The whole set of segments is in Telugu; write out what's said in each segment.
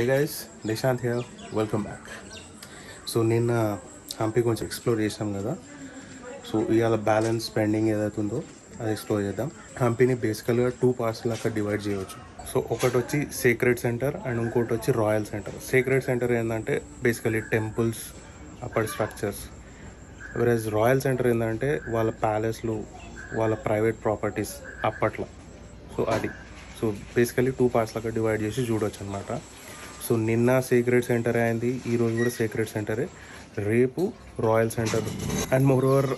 Guys, Nishant here, welcome back. So నిన్న హంపి కొంచెం ఎక్స్ప్లోర్ చేసాం కదా. సో ఇవాళ బ్యాలెన్స్ పెండింగ్ ఏదైతే ఉందో అది ఎక్స్ప్లోర్ చేద్దాం. హంపిని బేసికల్గా 2 పార్ట్స్ లాగా డివైడ్ చేయవచ్చు. సో ఒకటి వచ్చి సేక్రెడ్ సెంటర్ అండ్ ఇంకోటి వచ్చి రాయల్ సెంటర్. సేక్రెడ్ సెంటర్ ఏంటంటే బేసికలీ టెంపుల్స్, అప్పటి స్ట్రక్చర్స్. వెరస్ రాయల్ సెంటర్ ఏంటంటే వాళ్ళ ప్యాలెస్లు, వాళ్ళ ప్రైవేట్ ప్రాపర్టీస్ అప్పట్లో. సో అది సో బేసికలీ 2 పార్ట్స్ లాగా డివైడ్ చేసి చూడవచ్చు అనమాట. సో నిన్న సీక్రెట్ సెంటర్ అయింది, ఈరోజు కూడా సీక్రెట్ సెంటరే, రేపు royal centre. And more over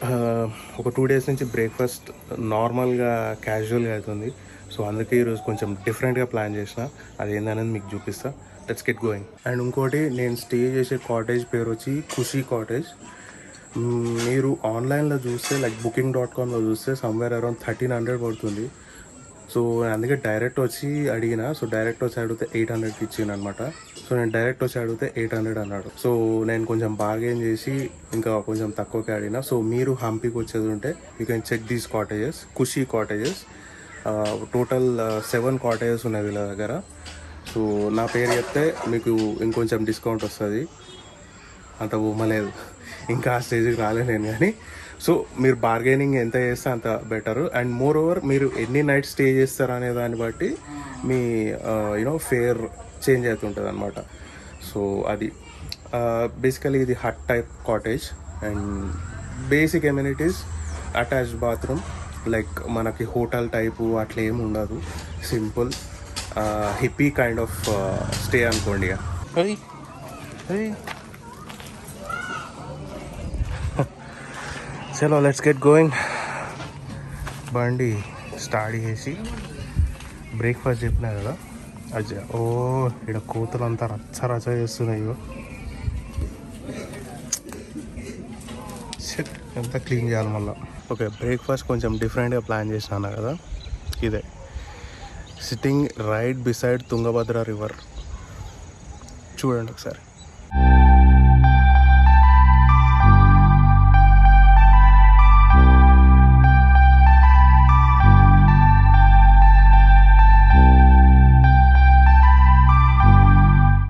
ఒక 2 days నుంచి బ్రేక్ఫాస్ట్ నార్మల్గా క్యాజువల్గా అవుతుంది. సో అందుకే ఈరోజు కొంచెం డిఫరెంట్గా ప్లాన్ చేసిన, అది ఏందనేది మీకు చూపిస్తా. Let's get going. అండ్ ఇంకోటి, నేను స్టే చేసే కాటేజ్ పేరు వచ్చి ఖుషీ కాటేజ్. మీరు ఆన్లైన్లో చూస్తే లైక్ booking.comలో చూస్తే సమ్వేర్ అరౌండ్ 1300 పడుతుంది. సో అందుకే డైరెక్ట్ వచ్చి అడిగిన. సో డైరెక్ట్ వచ్చి అడిగితే 800కి ఇచ్చింది అనమాట. సో నేను డైరెక్ట్ వచ్చి అడిగితే 800 అన్నాడు. సో నేను కొంచెం బార్గెన్ చేసి ఇంకా కొంచెం తక్కువకి అడిగిన. సో మీరు హంపికి వచ్చేది ఉంటే you can check these cottages, Khushi cottages. Total 7 cottages ఉన్నాయి వీళ్ళ దగ్గర. సో నా పేరు చెప్తే మీకు ఇంకొంచెం డిస్కౌంట్ వస్తుంది. అంత బొమ్మలేదు, ఇంకా ఆ స్టేజ్కి రాలేదు నేను. కానీ సో మీరు బార్గెనింగ్ ఎంత చేస్తే అంత బెటరు. అండ్ మోర్ ఓవర్ మీరు ఎన్ని నైట్స్ స్టే చేస్తారు అనే దాన్ని బట్టి మీ ఫేర్ చేంజ్ అవుతుంటుంది అనమాట. సో అది బేసికలీ ఇది hut type cottage and basic amenities, attached bathroom. Like మనకి హోటల్ టైపు అట్లా ఏమి ఉండదు, simple hippie kind of stay అనుకోండి. చలో లెట్స్ గెట్ గోయింగ్. బండి స్టార్ట్ చేసి బ్రేక్ఫాస్ట్ చెప్పినా కదా. అజ్జా ఓ ఇక్కడ కూతురంతా రచ్చ రచ్చ చేస్తున్నాయి. ఎంత క్లీన్ చేయాలి మళ్ళీ. ఓకే, బ్రేక్ఫాస్ట్ కొంచెం డిఫరెంట్గా ప్లాన్ చేసినా కదా. ఇదే sitting right beside Tungabhadra river. చూడండి ఒకసారి.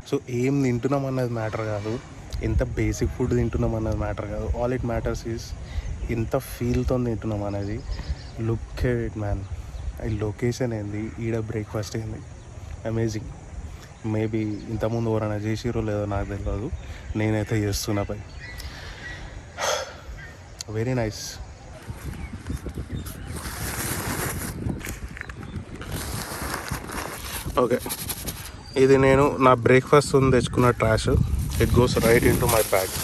సో ఏం తింటున్నాం అన్నది మ్యాటర్ కాదు, ఎంత బేసిక్ ఫుడ్ తింటున్నాం అన్నది మ్యాటర్ కాదు. ఆల్ ఇట్ మ్యాటర్స్ ఈజ్ ఎంత ఫీల్తో తింటున్నాం అనేది. లుక్ ఇట్ మ్యాన్, ఈ లొకేషన్ ఏంది, ఈడ బ్రేక్ఫాస్ట్ ఏంది, అమేజింగ్. మేబీ ఇంతకుముందు ఎవరైనా చేసిరో లేదో నాకు తెలియదు, నేనైతే చేస్తున్నా పై. Very nice. ఓకే, ఇది నేను నా బ్రేక్ఫాస్ట్ తెచ్చుకున్న trash. It goes right in to my bag.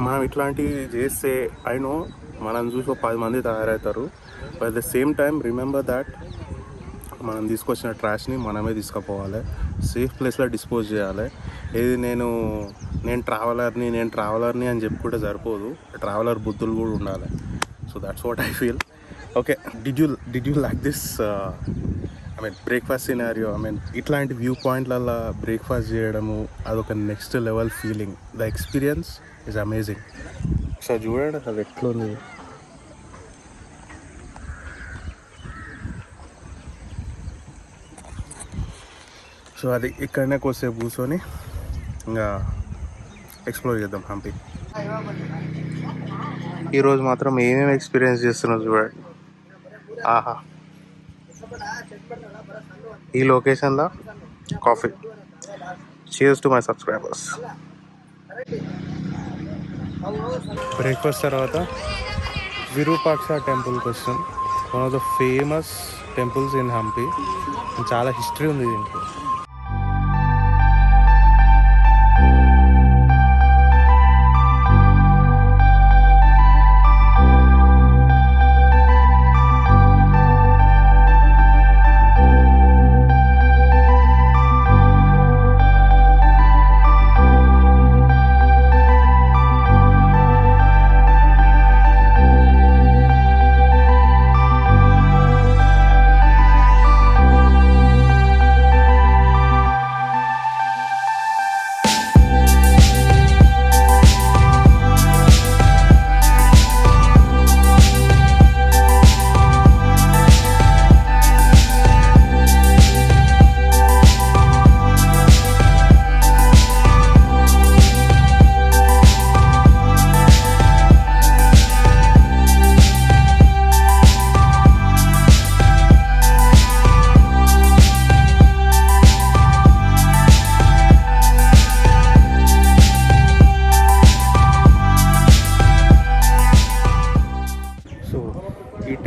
మనం ఇట్లాంటివి చేస్తే ఐ నో మనం చూసి 10 మంది తయారవుతారు. But at the same time remember that మనం తీసుకొచ్చిన ట్రాష్ని మనమే తీసుకుపోవాలి, సేఫ్ ప్లేస్లో డిస్పోజ్ చేయాలి. ఇది నేను ట్రావెలర్ని అని చెప్పుకుంటే సరిపోదు, ట్రావెలర్ బుద్ధులు కూడా ఉండాలి. So that's what I feel. Okay, did you like this breakfast scenario? ఇట్లాంటి వ్యూ పాయింట్లలో బ్రేక్ఫాస్ట్ చేయడము అదొక next level feeling. The experience is amazing. So చూడండి అది ఎట్లుంది. సో అది ఇక్కడనే కొద్దిసేపు కూర్చొని ఇంకా ఎక్స్ప్లోర్ చేద్దాం హంపి. ఈరోజు మాత్రం ఏమేమి ఎక్స్పీరియన్స్ చేస్తున్నారు చూడండి. ఆహా, ఈ లొకేషన్లో coffee. Cheers to my subscribers. Breakfast తర్వాత విరూపాక్ష టెంపుల్కి వస్తాం. One of the famous temples in Hampi. చాలా హిస్టరీ ఉంది దీనికి.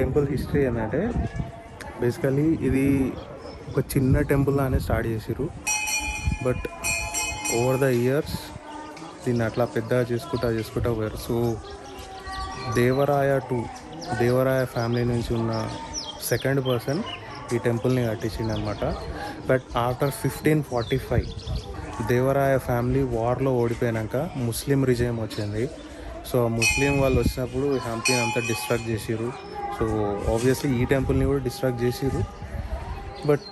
టెంపుల్ హిస్టరీ ఏంటంటే బేసికలీ ఇది ఒక చిన్న టెంపుల్ లానే స్టార్ట్ చేసిర్రు. బట్ ఓవర్ ద ఇయర్స్ దీన్ని అట్లా పెద్దగా చేసుకుంటా పోయారు. సో దేవరాయ ఫ్యామిలీ నుంచి ఉన్న సెకండ్ పర్సన్ ఈ టెంపుల్ని కట్టించింది అనమాట. బట్ ఆఫ్టర్ 1545 దేవరాయ ఫ్యామిలీ వార్లో ఓడిపోయాక ముస్లిం రిజైమ్ వచ్చింది. సో ముస్లిం వాళ్ళు వచ్చినప్పుడు హంపీని అంతా డిస్ట్రాక్ట్ చేసిర్రు. సో ఆబ్వియస్లీ ఈ టెంపుల్ని కూడా డిస్ట్రాక్ట్ చేసిర్రు. బట్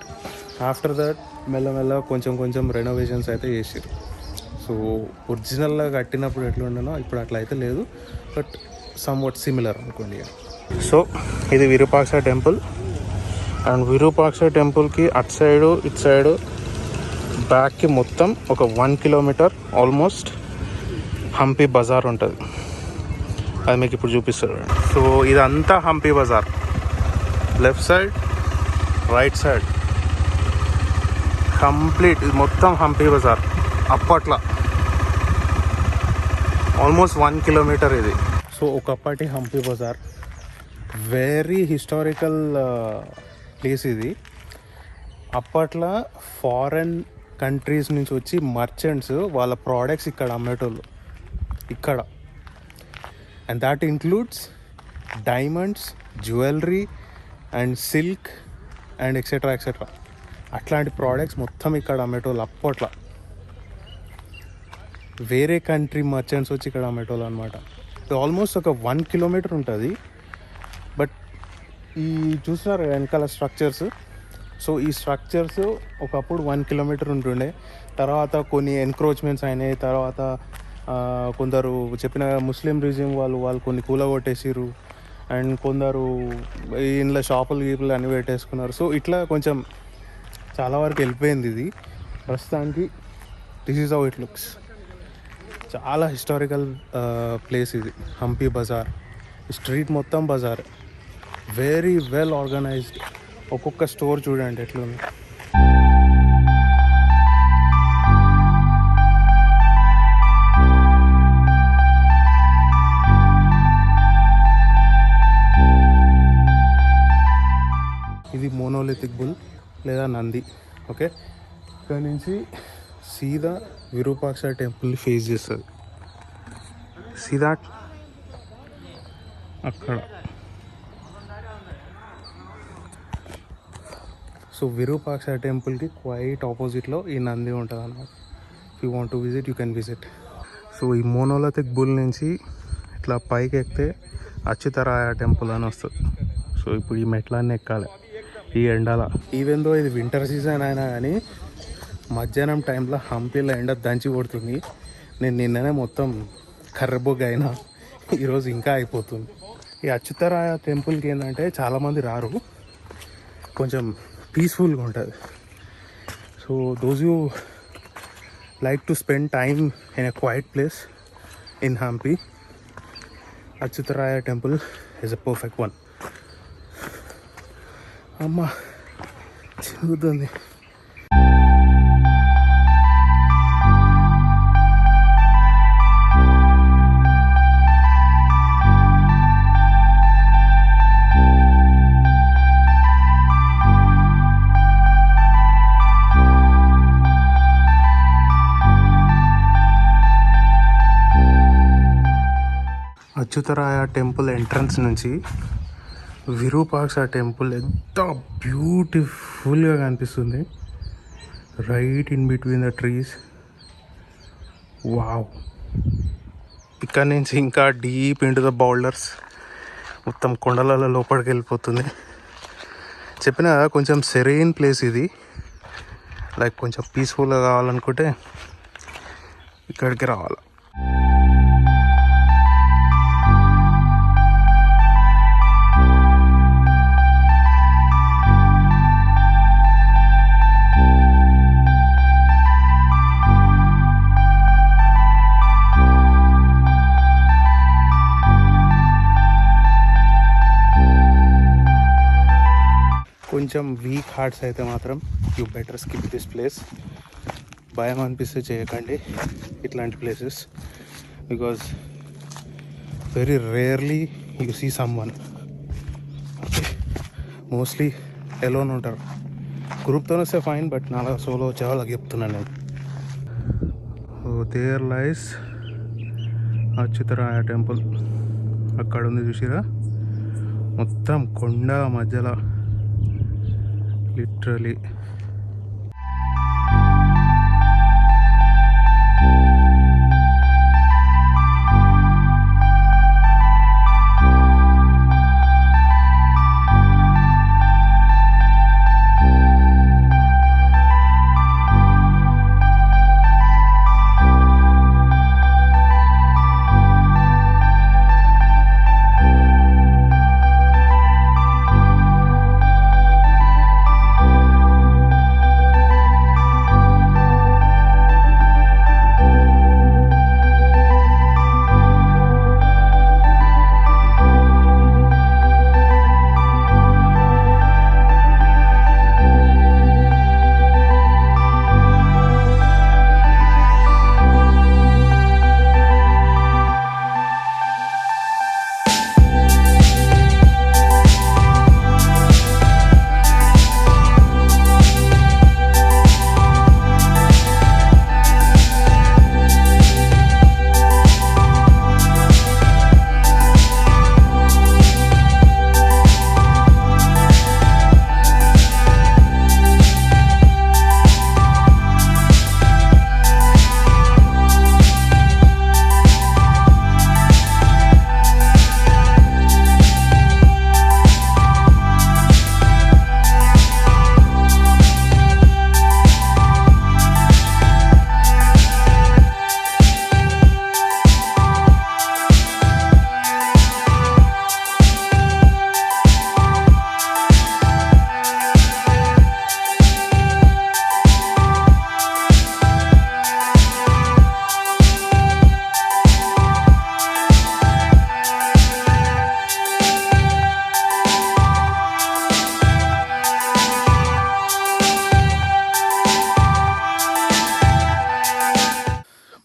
ఆఫ్టర్ దట్ మెల్లమెల్ల కొంచెం రెనోవేషన్స్ అయితే చేసిర్రు. సో ఒరిజినల్గా కట్టినప్పుడు ఎట్లా ఉండనో ఇప్పుడు అట్లా అయితే లేదు, బట్ సమ్వాట్ సిమిలర్ అనుకోండి. సో ఇది విరూపాక్ష టెంపుల్. అండ్ విరూపాక్ష టెంపుల్కి అటు సైడు బ్యాక్కి మొత్తం ఒక 1 కిలోమీటర్ ఆల్మోస్ట్ హంపీ బజార్ ఉంటుంది. అది మీకు ఇప్పుడు చూపిస్తారు. సో ఇదంతా Hampi Bazaar, left side right side complete ఇది మొత్తం హంపీ బజార్. అప్పట్లో ఆల్మోస్ట్ 1 కిలోమీటర్ ఇది. సో ఒకప్పటి Hampi Bazaar very historical place ఇది. అప్పట్లో ఫారెన్ కంట్రీస్ నుంచి వచ్చి మర్చెంట్స్ వాళ్ళ ప్రోడక్ట్స్ ఇక్కడ అమ్మేటోళ్ళు ఇక్కడ. And that includes diamonds, jewellery and silk and etcetera. అట్లాంటి ప్రోడక్ట్స్ మొత్తం ఇక్కడ అమ్మేటోళ్ళు అప్పట్లో. వేరే కంట్రీ మర్చెంట్స్ వచ్చి ఇక్కడ అమ్మేటోళ్ళు అనమాట. ఆల్మోస్ట్ ఒక 1 కిలోమీటర్ ఉంటుంది. బట్ ఈ చూస్తున్నారు వెనకాల స్ట్రక్చర్స్. సో ఈ స్ట్రక్చర్స్ ఒకప్పుడు 1 కిలోమీటర్ ఉంటుండే. తర్వాత కొన్ని ఎన్క్రోచ్మెంట్స్ అయినాయి. తర్వాత కొందరు చెప్పిన ముస్లిం రిజిమ్ వాళ్ళు కొన్ని కూలగొట్టేసిర్రు. అండ్ కొందరు ఇంట్లో షాపులు అన్నీ పెట్టేసుకున్నారు. సో ఇట్లా కొంచెం చాలా వరకు వెళ్ళిపోయింది ఇది. ప్రస్తుతానికి this is how it looks. చాలా హిస్టారికల్ ప్లేస్ ఇది హంపీ బజార్. స్ట్రీట్ మొత్తం బజార్, వెరీ వెల్ ఆర్గనైజ్డ్. ఒక్కొక్క స్టోర్ చూడండి ఎట్లుంది. ఇది మోనోలిథిక్ బుల్ లేదా నంది. ఓకే, ఇక్కడ నుంచి సీదా విరూపాక్ష టెంపుల్ ఫేస్ చేస్తుంది. సీదా అక్కడ. సో విరూపాక్ష టెంపుల్కి క్వైట్ ఆపోజిట్లో ఈ నంది ఉంటుంది అన్నమాట. If you want to visit you can visit. So ఈ మోనోలిథిక్ బుల్ నుంచి ఇట్లా పైకి ఎక్కితే అచ్యుతరాయ టెంపుల్ అని వస్తుంది. సో ఇప్పుడు ఈ మెట్లన్నీ ఎక్కాలి ఈ ఎండల. ఈవెన్ దో ఇది వింటర్ సీజన్ అయినా కానీ మధ్యాహ్నం టైంలో హంపీలో ఎండ దంచి కొడుతుంది. నేను నిన్ననే మొత్తం కర్రబొగ్గ అయినా, ఈరోజు ఇంకా అయిపోతుంది. ఈ అచ్యుతరాయ టెంపుల్కి ఏంటంటే చాలామంది రారు, కొంచెం పీస్ఫుల్గా ఉంటుంది. So those you like to spend time in a quiet place in Hampi, Achyutaraya temple is a perfect one. అమ్మ చిరుగుతుంది. అచ్యుతరాయ టెంపుల్ ఎంట్రన్స్ నుంచి విరూపాక్ష టెంపుల్ ఎంత బ్యూటిఫుల్గా కనిపిస్తుంది, right in between the trees. Wow. ఇక్కడ నుంచి ఇంకా డీప్ ఇంటూ ద బౌల్డర్స్, మొత్తం కొండల లోపలికి వెళ్ళిపోతుంది. చెప్పిన కొంచెం సెరెయిన్ ప్లేస్ ఇది. లైక్ కొంచెం పీస్ఫుల్గా కావాలనుకుంటే ఇక్కడికి రావాలి. కొంచెం వీక్ హార్ట్స్ అయితే మాత్రం you better skip this place. భయం అనిపిస్తే చేయకండి ఇట్లాంటి places, because very rarely you see someone mostly alone ఉంటారు. గ్రూప్తో వస్తే ఫైన్, బట్ నాలా సోలో వచ్చే వాళ్ళకి చెప్తున్నాను నేను. There lies Achyutaraya temple. అక్కడ ఉంది చూసిరా, మొత్తం కొండ మధ్యలో లిటరలీ.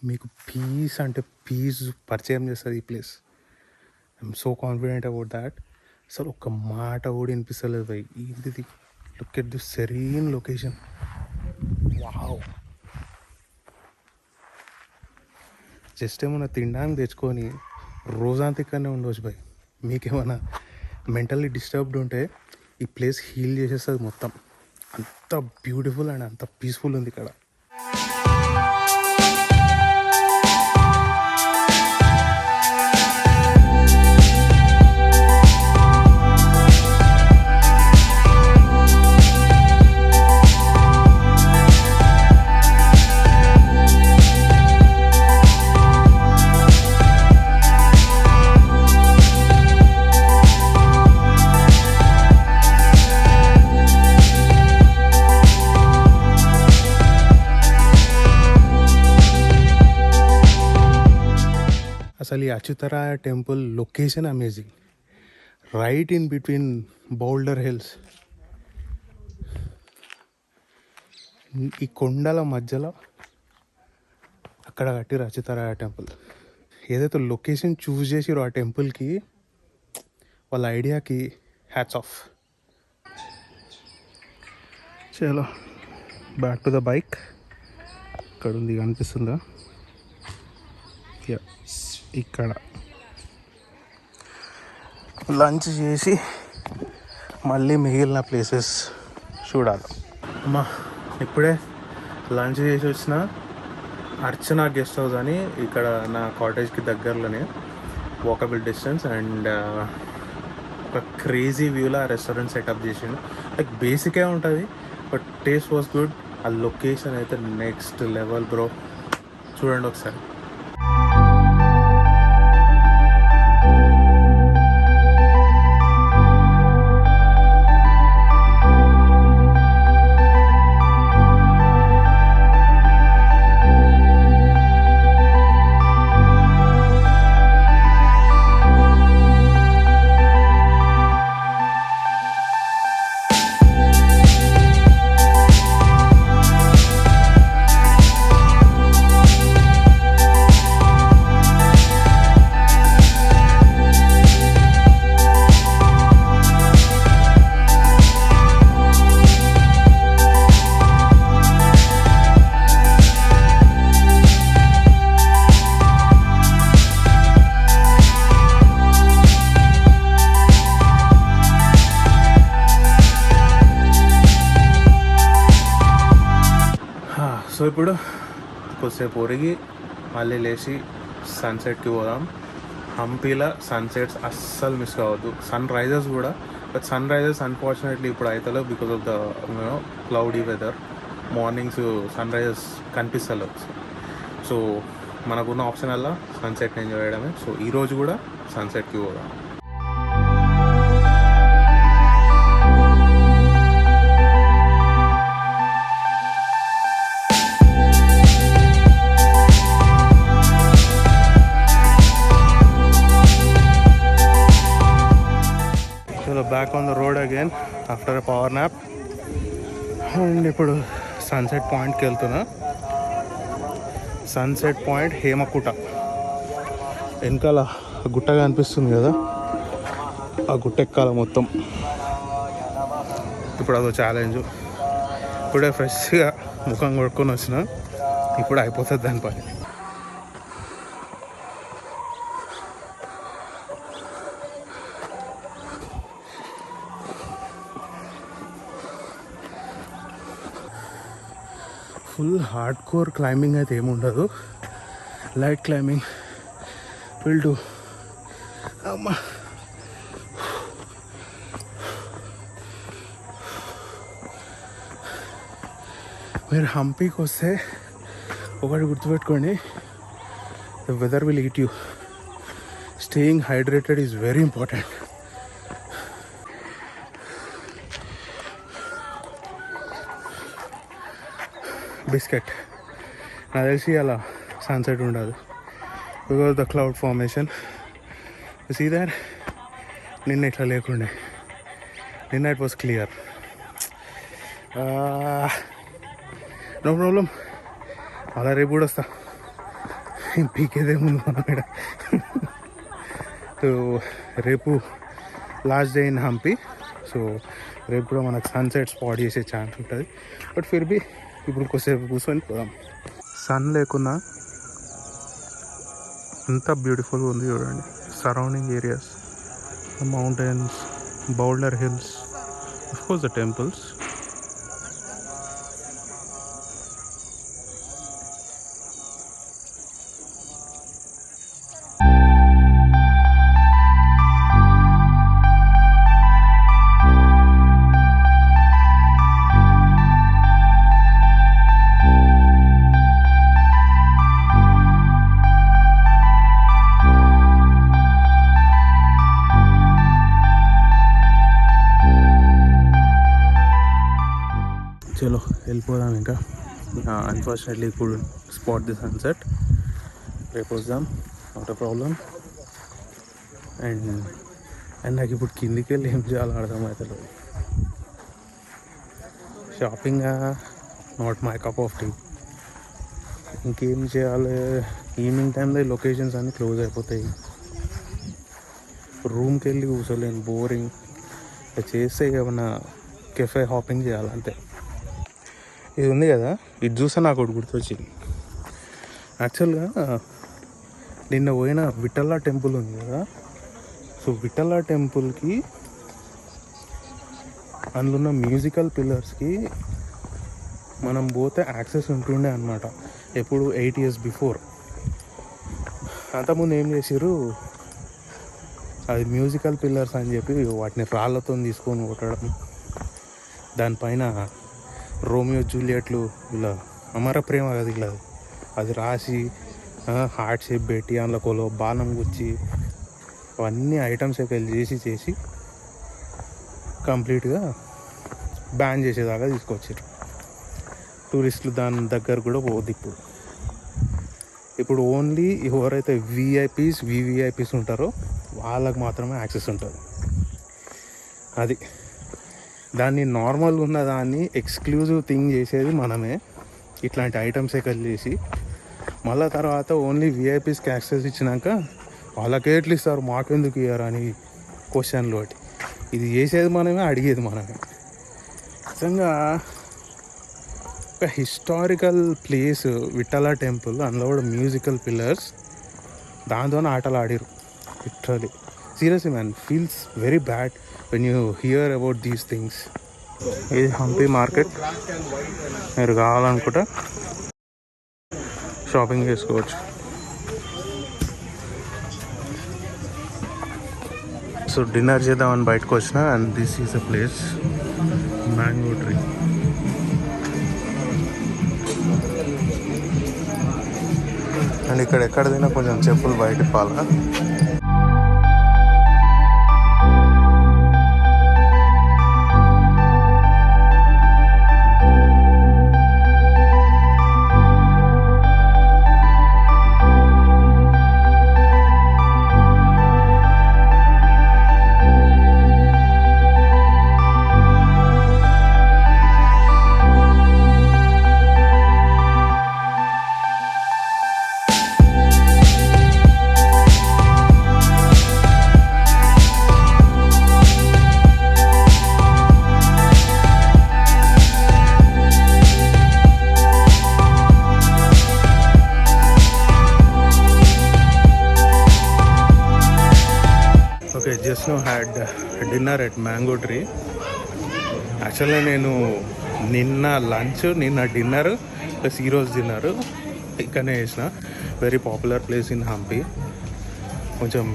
మీకు పీస్ అంటే పీస్ పరిచయం చేస్తుంది ఈ place. I'm so confident about that. అసలు ఒక్క మాట కూడా వినిపిస్తలేదు భయ్. ఇది look at the serene location. Wow. Just ఏమన్నా తినడానికి తెచ్చుకొని రోజంతికనే ఉండవచ్చు భయ్. మీకేమన్నా మెంటల్లీ డిస్టర్బ్డ్ ఉంటే ఈ ప్లేస్ హీల్ చేసేస్తుంది మొత్తం. అంత బ్యూటిఫుల్ అండ్ అంత పీస్ఫుల్ ఉంది ఇక్కడ. అసలు ఈ Achyutaraya temple location amazing. Right in between boulder hills. ఈ కొండల మధ్యలో అక్కడ కట్టిరు అచ్యుతరాయ టెంపుల్. ఏదైతే లొకేషన్ చూస్ చేసిరో ఆ టెంపుల్కి, వాళ్ళ ఐడియాకి హ్యాట్స్ ఆఫ్. చలో బ్యాక్ టు ద బైక్. ఇక్కడ ఉంది, కనిపిస్తుందా? ఇక్కడ లంచ్ చేసి మళ్ళీ మిగిలిన ప్లేసెస్ చూడాలి. అమ్మా ఇప్పుడే లంచ్ చేసి వచ్చిన అర్చన గెస్ట్ హౌస్ అని, ఇక్కడ నా కాటేజ్కి దగ్గరలోనే, వాకబుల్ డిస్టెన్స్. అండ్ ఒక క్రేజీ వ్యూలో ఆ రెస్టారెంట్ సెటప్ చేసిండు. లైక్ బేసికే ఉంటుంది, బట్ టేస్ట్ వాస్ గుడ్. ఆ లొకేషన్ అయితే నెక్స్ట్ లెవెల్ బ్రో. చూడండి ఒకసారి. సో ఇప్పుడు కొద్దిసేపు ఒరిగి మళ్ళీ లేచి సన్సెట్కి పోదాం. హంపీలో సన్సెట్స్ అస్సలు మిస్ కావద్దు. సన్ రైజెస్ కూడా, బట్ సన్ రైజెస్ అన్ఫార్చునేట్లీ ఇప్పుడు అవుతలేవు because of the cloudy weather. Mornings sunrises కనిపిస్తలేవు. సో మనకున్న ఆప్షన్ వల్ల సన్సెట్ని ఎంజాయ్ చేయడమే. సో ఈరోజు కూడా సన్సెట్కి పోదాం. Back on the road again after a power nap. And ఇప్పుడు సన్సెట్ పాయింట్కి వెళ్తున్నా. Sunset point Hemakuta. వెనకాల గుట్టగా అనిపిస్తుంది కదా, ఆ గుట్ట ఎక్కాల మొత్తం. ఇప్పుడు అదో ఛాలెంజ్. ఇప్పుడే ఫ్రెష్గా ముఖం కొడుకొని వచ్చిన, ఇప్పుడు అయిపోతుంది దాని పని. ఫుల్ హార్డ్ కోర్ క్లైంబింగ్ అయితే ఏముండదు, లైట్ క్లైంబింగ్ విల్ డూ. అమ్మా మీరు హంపీకి వస్తే ఒకటి గుర్తుపెట్టుకోండి, the weather will eat you. Staying hydrated is very important. బిస్కెట్ నాకు తెలిసి అలా సన్సెట్ ఉండదు because the cloud formation. See that నిన్న ఇట్లా లేకుండే, నిన్న it was clear. No problem, అలా రేపు కూడా వస్తా. పీకేదేముంది మనం ఇక్కడ. సో రేపు last day in Hampi. So రేపు కూడా మనకు సన్సెట్ స్పాట్ చేసే ఛాన్స్ ఉంటుంది. బట్ ఫిర్ బీ ఇప్పుడు కొద్దిసేపు కూర్చొని పోదాం. సన్ లేకున్నా ఎంత బ్యూటిఫుల్గా ఉంది చూడండి. Surrounding areas, mountains, boulder hills, of course the temples. చలో వెళ్ళిపోదాం. ఇంకా అన్ఫార్చునేట్లీ ఇప్పుడు స్పాట్ ది సన్సెట్. రేపు వద్దాం, నాట్ అ ప్రాబ్లం. అండ్ నాకు ఇప్పుడు కిందికి వెళ్ళి ఏం చేయాలో అర్థమవుతుంది. Shopping not my cup of tea. ఇంకేం చేయాలి, ఈవినింగ్ టైంలో లొకేషన్స్ అన్నీ క్లోజ్ అయిపోతాయి. రూమ్కి వెళ్ళి కూర్చోలేను, బోరింగ్. చేస్తే ఏమన్నా కెఫే హాపింగ్ చేయాలంతే. ఇది ఉంది కదా, ఇది చూసా నాకు ఒకటి గుర్తొచ్చింది. యాక్చువల్గా నిన్న పోయిన విఠల టెంపుల్ ఉంది కదా, సో విఠల టెంపుల్కి అందులో ఉన్న మ్యూజికల్ పిల్లర్స్కి మనం పోతే యాక్సెస్ ఉంటుండే అనమాట. ఎప్పుడు 8 years బిఫోర్. అంతకుముందు ఏం చేసారు, అది మ్యూజికల్ పిల్లర్స్ అని చెప్పి వాటిని రాళ్ళతో తీసుకొని కొట్టడం, దానిపైన రోమియో జూలియట్లు ఇలా అమర ప్రేమ కదా ఇలా అది రాసి హార్ట్ షేప్ పెట్టి అందులో బాణం గుచ్చి అవన్నీ ఐటమ్స్ వెళ్ళి చేసి కంప్లీట్గా బ్యాన్ చేసేదాకా తీసుకొచ్చారు. టూరిస్టులు దాని దగ్గర కూడా పోద్ది. ఇప్పుడు ఓన్లీ ఎవరైతే వివిఐపీస్ ఉంటారో వాళ్ళకి మాత్రమే యాక్సెస్ ఉంటుంది. అది దాన్ని నార్మల్గా ఉన్న దాన్ని ఎక్స్క్లూజివ్ థింగ్ చేసేది మనమే. ఇట్లాంటి ఐటమ్స్ చేసి మళ్ళీ తర్వాత ఓన్లీ విఐపీస్కి యాక్సెస్ ఇచ్చినాక వాళ్ళకే ఎట్లు ఇస్తారు, మాకెందుకు ఇయ్యారు అని క్వశ్చన్లు ఒకటి. ఇది చేసేది మనమే, అడిగేది మనమే. నిజంగా ఒక హిస్టారికల్ ప్లేస్ విఠల టెంపుల్, అందులో కూడా మ్యూజికల్ పిల్లర్స్, దాంతోనే ఆటలు ఆడిరు literally. Seriously man, feels very bad when you hear about these things. ఇది హంపీ మార్కెట్. మీరు కావాలనుకుంటా షాపింగ్ చేసుకోవచ్చు. సో డిన్నర్ చేద్దామని బయటకు వచ్చిన and this is a place, mango tree. And ఇక్కడ ఎక్కడైనా కొంచెం చెప్పులు బయట పాలా. Okay, just now had dinner at mango tree. యాక్చువల్గా నేను నిన్న లంచ్, నిన్న డిన్నర్ ప్లస్ ఈరోజు డిన్నర్ ఇక్కడనే చేసిన. Very popular place in Hampi. కొంచెం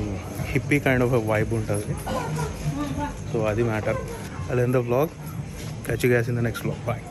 హిప్పీ కైండ్ ఆఫ్ వైబ్ ఉంటుంది. సో అది మ్యాటర్. అది ఎంత vlog. Catch you guys in the next vlog. Bye.